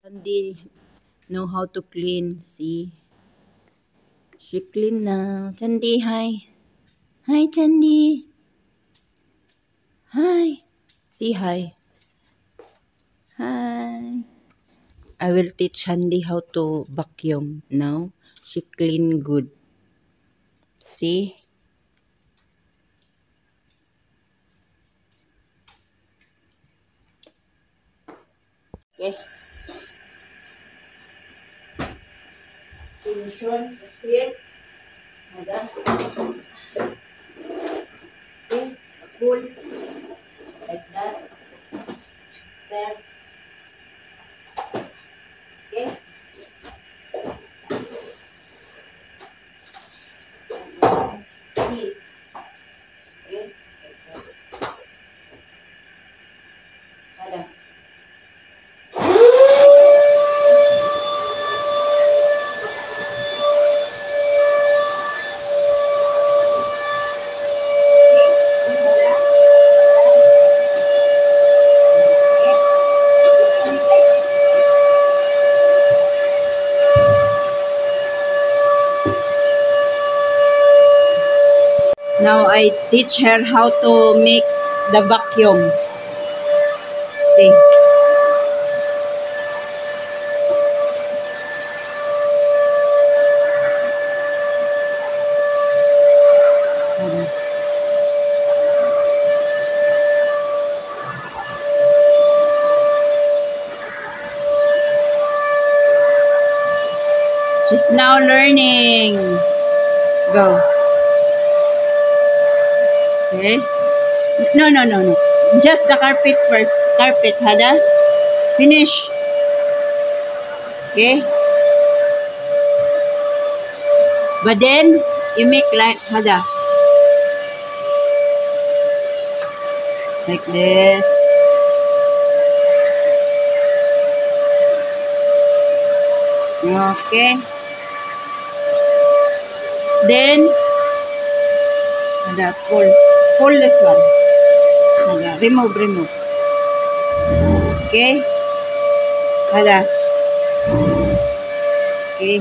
Sandy know how to clean. See, she clean now. Sandy, hi. Hi, Sandy. Hi. See, hi. Hi. I will teach Sandy how to vacuum now. She clean good. See? Okay. Solution here. Ada. Okay. Full. Like that. There. Okay. See. Okay. Like that. Ada. Now I teach her how to make the vacuum. See. She's now learning. Go. Okay. No. Just the carpet first. Carpet, Hada. Finish. Okay. But then, you make like Hada. Like this. Okay. Then, Hada, pull. Pull this one. Hada, remove. Okay. Hada. Okay.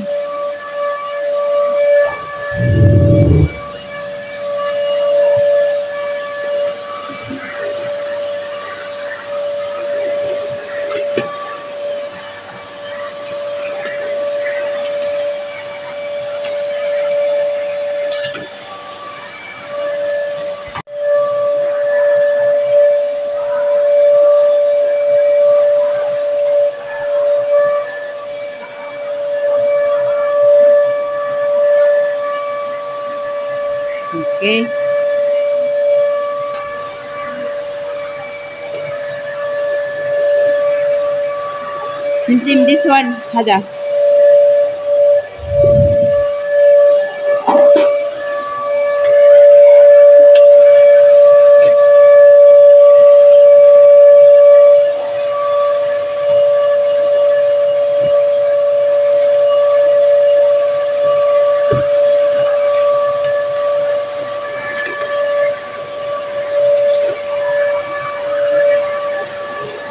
Okay. Sim, this one, Hada.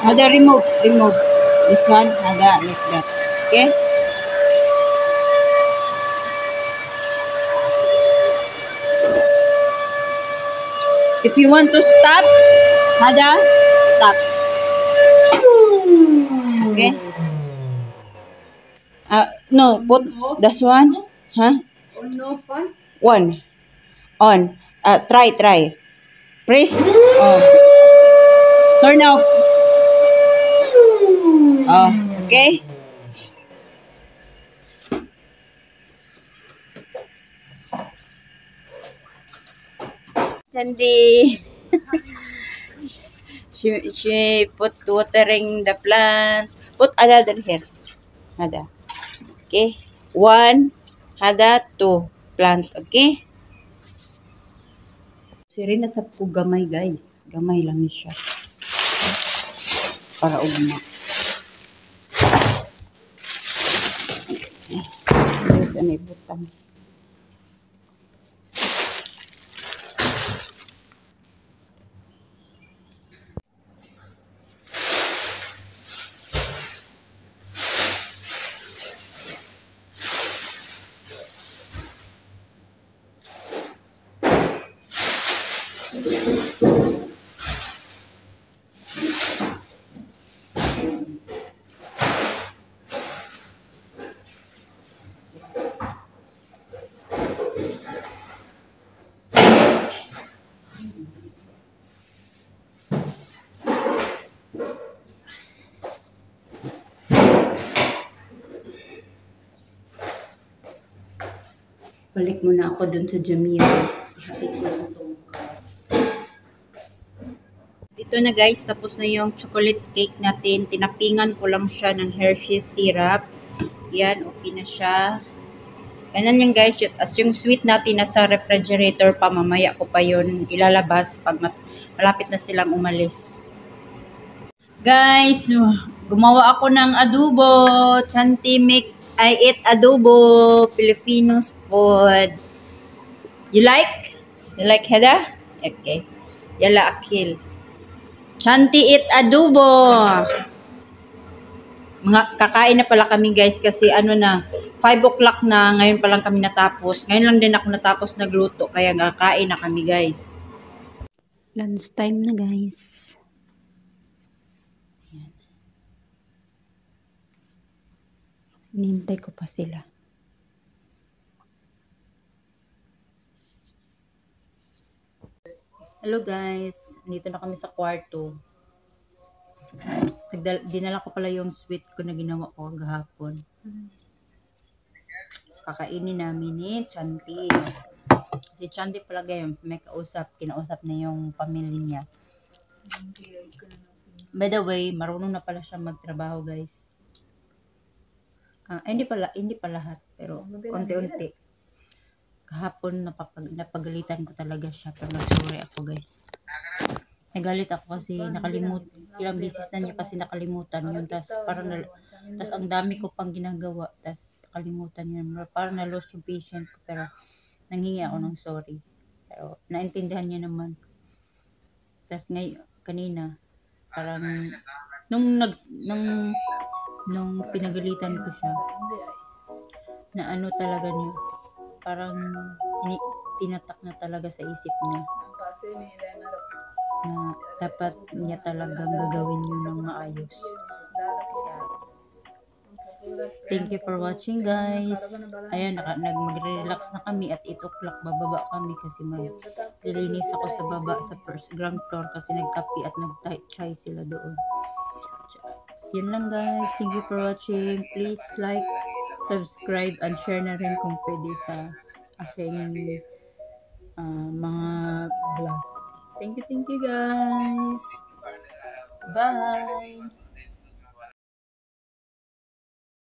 Hada, remove. This one, Hada, like that. Okay. If you want to stop, Hada, stop. Okay. No, put this one. Huh? On off one. One. On. Try. Press. Oh. Turn off. Oh. Okay. Sandy. she put watering the plant. Put another here. Hada. Okay. 1. Hada. 2. Plant. Okay. Siri na sab ko gamay guys. Gamay lang ni siya. Para ugma. Yes, ano ibutang. Balik muna ako dun sa Jamia, guys. Ihatid ko lang itong dito na guys, tapos na yung chocolate cake natin. Tinapingan ko lang siya ng Hershey's syrup. Yan, okay na siya. Ganun yung guys, as yung sweet natin nasa refrigerator pa, mamaya ko pa yun ilalabas pag malapit na silang umalis. Guys, gumawa ako ng adobo. Chanti make I eat adobo. Filipinos food. You like? You like, Heda? Okay. Yala akil. Chanti eat adobo. Mga kakain na pala kami guys kasi ano na 5 o'clock na, ngayon pa lang kami natapos. Ngayon lang din ako natapos nagluto kaya kakain na kami guys. Lunch time na guys. Ayan. Hinihintay ko pa sila. Hello guys, nandito na kami sa kwarto. Dinala ko pala yung sweet ko na ginawa ko gahapon. Kakainin namin ni Chanti. Si Chanti pala ngayon, may kinausap na yung pamilya niya. By the way, marunong na pala siya magtrabaho guys. Hindi pa lahat, pero unti-unti. Kahapon napagalitan ko talaga siya, pero nagsorry ako guys. Nagalit ako kasi ilang beses na niya kasi nakalimutan yun. Tas ang dami ko pang ginagawa. Tas nakalimutan niya. Parang na-lost yung patient ko. Pero nanghingi ako ng sorry. Pero naintindihan niya naman. Tas kanina, parang nung pinagalitan ko siya, na ano talaga niya, parang tinatak na talaga sa isip niya na dapat niya talagang gagawin yun ng maayos. Thank you for watching guys. Ayan, mag-relax na kami at 8 o'clock bababa kami kasi maglilinis ako sa baba sa first ground floor kasi nagkape at nag-chai sila doon. Yun lang guys. Thank you for watching. Please like, subscribe, and share na rin kung pwede sa aking mga vlog. Thank you guys. Bye.